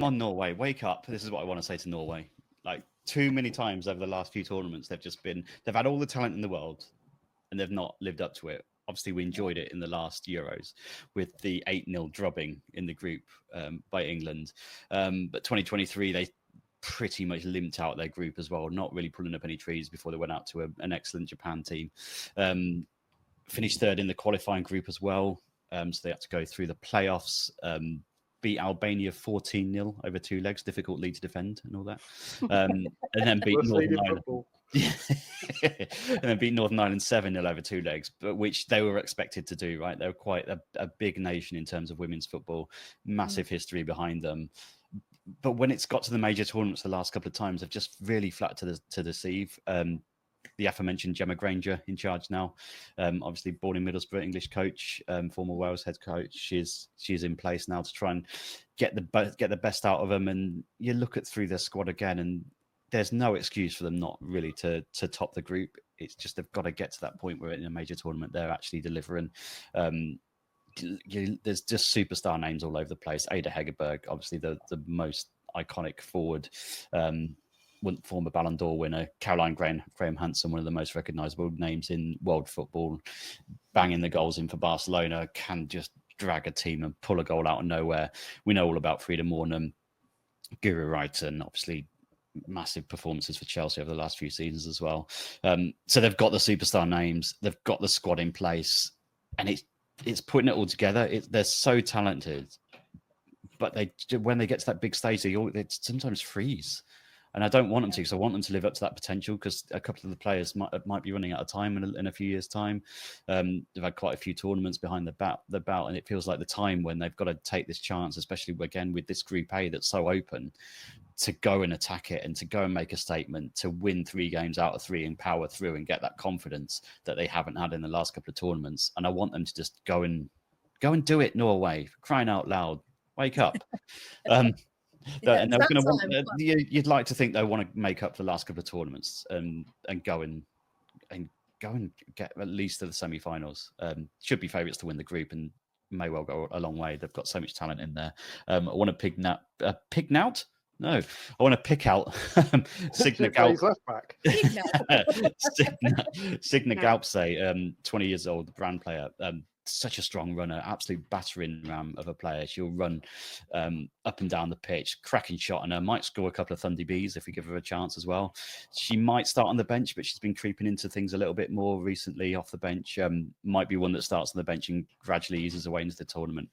on, Norway, wake up. This is what I want to say to Norway. Like, too many times over the last few tournaments, they've had all the talent in the world and they've not lived up to it. Obviously, we enjoyed it in the last Euros with the 8-0 drubbing in the group by England. But 2023, they pretty much limped out their group as well, not really pulling up any trees before they went out to an excellent Japan team. Finished third in the qualifying group as well. So they had to go through the playoffs, beat Albania 14-0 over 2 legs, difficult league to defend and all that. And then beat Northern Ireland. And then beat Northern Ireland 7-0 over 2 legs, but which they were expected to do, right? They were quite a big nation in terms of women's football, massive history behind them. But when it's got to the major tournaments the last couple of times, they've just really flat to deceive. The aforementioned Gemma Granger in charge now, obviously born in Middlesbrough, English coach, former Wales head coach. She's in place now to try and get the best out of them. And you look at through their squad again, and there's no excuse for them not really to top the group. It's just they've got to get to that point where in a major tournament they're actually delivering. There's just superstar names all over the place. Ada Hegerberg, obviously the most iconic forward, former Ballon d'Or winner. Caroline Graham Hansen, one of the most recognisable names in world football, banging the goals in for Barcelona, can just drag a team and pull a goal out of nowhere. We know all about Frida Mornham, Guru Wrighton, obviously massive performances for Chelsea over the last few seasons as well. So they've got the superstar names, they've got the squad in place, and it's putting it all together. They're so talented, but when they get to that big stage, they sometimes freeze. And I don't want them to, because I want them to live up to that potential, because a couple of the players might be running out of time in a few years' time. They've had quite a few tournaments behind the belt, and it feels like the time when they've got to take this chance, especially again with this Group A that's so open, to go and attack it and to go and make a statement, to win 3 games out of 3 and power through and get that confidence that they haven't had in the last couple of tournaments. And I want them to just go and do it, Norway, for crying out loud. Wake up. And they're going to want. You'd like to think they want to make up for the last couple of tournaments and go and get at least to the semi-finals. Should be favourites to win the group and may well go a long way. They've got so much talent in there. I want to pick out. No, I want to pick out Signa Gaupse, 20 years old, the brand player. Such a strong runner, absolute battering ram of a player. She'll run up and down the pitch, cracking shot, and might score a couple of Thundy Bees if we give her a chance as well. She might start on the bench, but she's been creeping into things a little bit more recently off the bench. Might be one that starts on the bench and gradually eases away into the tournament.